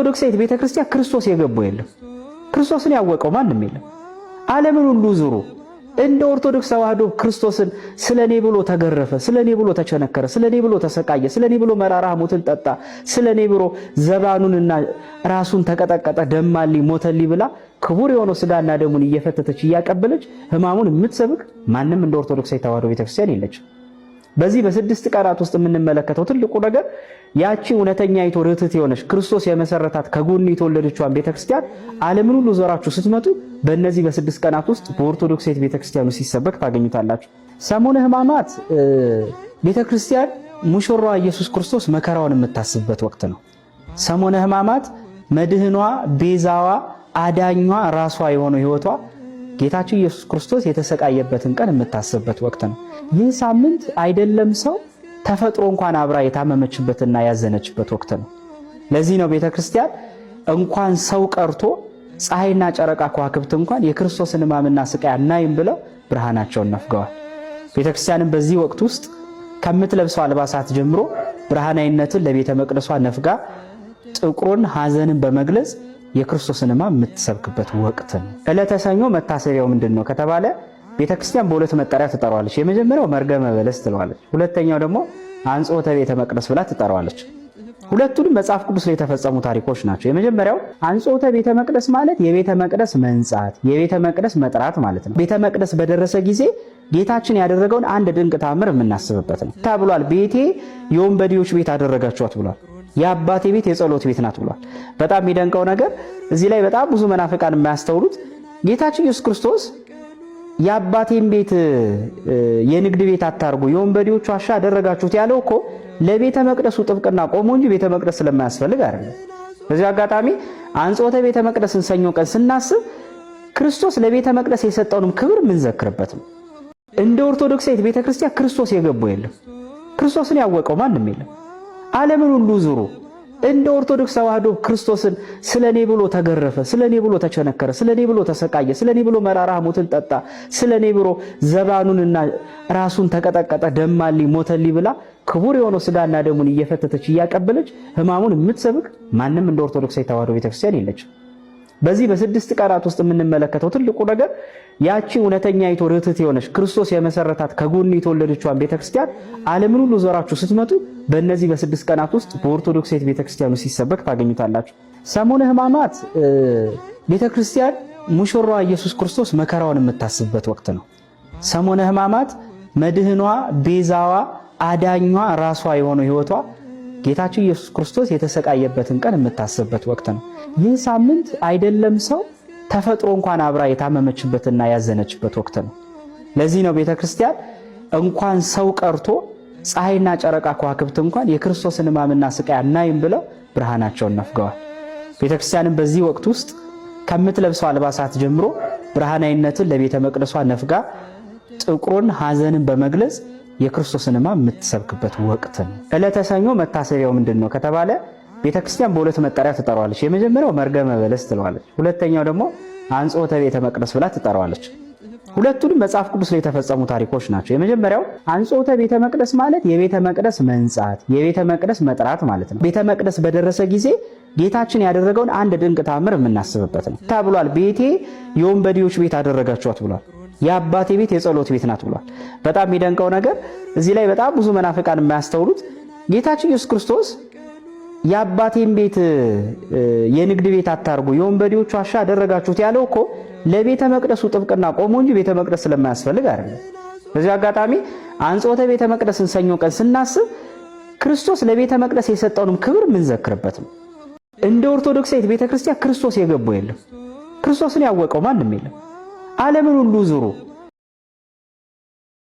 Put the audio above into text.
ኦርቶዶክሳዊት ቤተክርስቲያን ክርስቶስ የገባው የለም። ክርስቶስን ያወቀው ማንም የለም። ዓለምን ሁሉ ዙሩ እንደ ኦርቶዶክስ ተዋህዶ ክርስቶስን ስለኔ ብሎ ተገረፈ፣ ስለኔ ብሎ ተቸነከረ፣ ስለኔ ብሎ ተሰቃየ፣ ስለኔ ብሎ መራራ ሞትን ጠጣ፣ ስለኔ ብሎ ዘባኑንና ራሱን ተቀጠቀጠ፣ ደማልኝ፣ ሞተልኝ ብላ ክቡር የሆነው ስጋና ደሙን እየፈተተች እያቀበለች ሕማሙን የምትሰብክ ማንም እንደ ኦርቶዶክሳዊት ተዋህዶ ቤተክርስቲያን የለችም። በዚህ በስድስት ቀናት ውስጥ የምንመለከተው ትልቁ ነገር ያቺ እውነተኛይቱ ርትዕት የሆነች ክርስቶስ የመሰረታት ከጎኑ የተወለደችዋን ቤተክርስቲያን ዓለምን ሁሉ ዞራችሁ ስትመጡ በእነዚህ በስድስት ቀናት ውስጥ በኦርቶዶክሳዊት ቤተክርስቲያኑ ሲሰበክ ታገኙታላችሁ። ሰሙነ ሕማማት ቤተክርስቲያን ሙሽራዋ ኢየሱስ ክርስቶስ መከራውን የምታስብበት ወቅት ነው። ሰሙነ ሕማማት መድህኗ፣ ቤዛዋ፣ አዳኟ፣ ራሷ የሆነው ሕይወቷ ጌታችን ኢየሱስ ክርስቶስ የተሰቃየበትን ቀን የምታስብበት ወቅት ነው። ይህ ሳምንት አይደለም ሰው ተፈጥሮ እንኳን አብራ የታመመችበትና ያዘነችበት ወቅት ነው። ለዚህ ነው ቤተክርስቲያን እንኳን ሰው ቀርቶ ፀሐይና ጨረቃ ከዋክብት እንኳን የክርስቶስን ሕማምና ስቃይ አናይም ብለው ብርሃናቸውን ነፍገዋል። ቤተክርስቲያንም በዚህ ወቅት ውስጥ ከምትለብሰው አልባሳት ጀምሮ ብርሃናዊነትን ለቤተ መቅደሷ ነፍጋ ጥቁሩን ሐዘንን በመግለጽ የክርስቶስን ሕማም የምትሰብክበት ወቅት ነው። ዕለተ ሰኞ መታሰቢያው ምንድነው ከተባለ ቤተክርስቲያን በሁለት መጠሪያ ትጠራዋለች። የመጀመሪያው መርገመ በለስ ትለዋለች። ሁለተኛው ደግሞ አንጾተ ቤተ መቅደስ ብላ ትጠራዋለች። ሁለቱንም መጽሐፍ ቅዱስ ላይ የተፈጸሙ ታሪኮች ናቸው። የመጀመሪያው አንጾተ ቤተ መቅደስ ማለት የቤተ መቅደስ መንጻት፣ የቤተ መቅደስ መጥራት ማለት ነው። ቤተ መቅደስ በደረሰ ጊዜ ጌታችን ያደረገውን አንድ ድንቅ ተአምር የምናስብበት ነው። ተብሏል፣ ቤቴ የወንበዴዎች ቤት አደረጋችኋት ብሏል። የአባቴ ቤት የጸሎት ቤት ናት ብሏል። በጣም የሚደንቀው ነገር እዚህ ላይ በጣም ብዙ መናፍቃን የማያስተውሉት ጌታችን ኢየሱስ ክርስቶስ የአባቴን ቤት የንግድ ቤት አታርጉ፣ የወንበዴዎች ዋሻ አደረጋችሁት ያለው እኮ ለቤተ መቅደሱ ጥብቅና ቆሞ እንጂ ቤተ መቅደስ ስለማያስፈልግ አይደለም። በዚህ አጋጣሚ አንጾተ ቤተ መቅደስን ሰኞ ቀን ስናስብ ክርስቶስ ለቤተ መቅደስ የሰጠውንም ክብር የምንዘክርበት ነው። እንደ ኦርቶዶክሳዊት ቤተክርስቲያን ክርስቶስ የገባው የለም። ክርስቶስን ያወቀው ማንም የለም። ዓለምን ሁሉ ዙሩ እንደ ኦርቶዶክስ ተዋህዶ ክርስቶስን ስለኔ ብሎ ተገረፈ፣ ስለኔ ብሎ ተቸነከረ፣ ስለኔ ብሎ ተሰቃየ፣ ስለኔ ብሎ መራራ ሞትን ጠጣ፣ ስለኔ ብሎ ዘባኑንና ራሱን ተቀጠቀጠ፣ ደማልኝ፣ ሞተልኝ ብላ ክቡር የሆነው ስጋና ደሙን እየፈተተች እያቀበለች ሕማሙን የምትሰብክ ማንም እንደ ኦርቶዶክሳዊት ተዋህዶ ቤተክርስቲያን የለችም። በዚህ በስድስት ቀናት ውስጥ የምንመለከተው ትልቁ ነገር ያቺ እውነተኛይቱ ርትዕት የሆነች ክርስቶስ የመሰረታት ከጎኑ የተወለደችዋን ቤተክርስቲያን ዓለምን ሁሉ ዞራችሁ ስትመጡ በእነዚህ በስድስት ቀናት ውስጥ በኦርቶዶክሳዊት ቤተክርስቲያኑ ሲሰበክ ታገኙታላችሁ። ሰሙነ ሕማማት ቤተክርስቲያን ሙሽራዋ ኢየሱስ ክርስቶስ መከራውን የምታስብበት ወቅት ነው። ሰሙነ ሕማማት መድህኗ፣ ቤዛዋ፣ አዳኟ፣ ራሷ የሆነው ሕይወቷ ጌታችን ኢየሱስ ክርስቶስ የተሰቃየበትን ቀን የምታስብበት ወቅት ነው። ይህ ሳምንት አይደለም ሰው ተፈጥሮ እንኳን አብራ የታመመችበትና ያዘነችበት ወቅት ነው። ለዚህ ነው ቤተክርስቲያን እንኳን ሰው ቀርቶ ፀሐይና ጨረቃ ከዋክብት እንኳን የክርስቶስን ሕማምና ስቃይ አናይም ብለው ብርሃናቸውን ነፍገዋል። ቤተክርስቲያንም በዚህ ወቅት ውስጥ ከምትለብሰው አልባሳት ጀምሮ ብርሃናዊነትን ለቤተ መቅደሷ ነፍጋ ጥቁሩን ሐዘንን በመግለጽ የክርስቶስን ሕማም የምትሰብክበት ወቅት ነው። ዕለተ ሰኞ መታሰቢያው ምንድነው ከተባለ ቤተክርስቲያን በሁለት መጠሪያ ትጠራዋለች። የመጀመሪያው መርገመ በለስ ትለዋለች። ሁለተኛው ደግሞ አንጾተ ቤተ መቅደስ ብላ ትጠራዋለች። ሁለቱንም መጽሐፍ ቅዱስ ላይ የተፈጸሙ ታሪኮች ናቸው። የመጀመሪያው አንጾተ ቤተ መቅደስ ማለት የቤተ መቅደስ መንጻት፣ የቤተ መቅደስ መጥራት ማለት ነው። ቤተ መቅደስ በደረሰ ጊዜ ጌታችን ያደረገውን አንድ ድንቅ ተአምር የምናስብበት ነው። ተብሏል፣ ቤቴ የወንበዴዎች ቤት አደረጋችኋት ብሏል። የአባቴ ቤት የጸሎት ቤት ናት ብሏል። በጣም የሚደንቀው ነገር እዚህ ላይ በጣም ብዙ መናፍቃን የማያስተውሉት ጌታችን ኢየሱስ ክርስቶስ የአባቴን ቤት የንግድ ቤት አታርጉ፣ የወንበዴዎች ዋሻ አደረጋችሁት ያለው እኮ ለቤተ መቅደሱ ጥብቅና ቆሞ እንጂ ቤተ መቅደስ ስለማያስፈልግ አይደለም። በዚህ አጋጣሚ አንጾተ ቤተ መቅደስን ሰኞ ቀን ስናስብ ክርስቶስ ለቤተ መቅደስ የሰጠውንም ክብር የምንዘክርበት ነው። እንደ ኦርቶዶክሳዊት ቤተክርስቲያን ክርስቶስ የገባው የለም። ክርስቶስን ያወቀው ማንም የለም። ዓለምን ሁሉ ዙሩ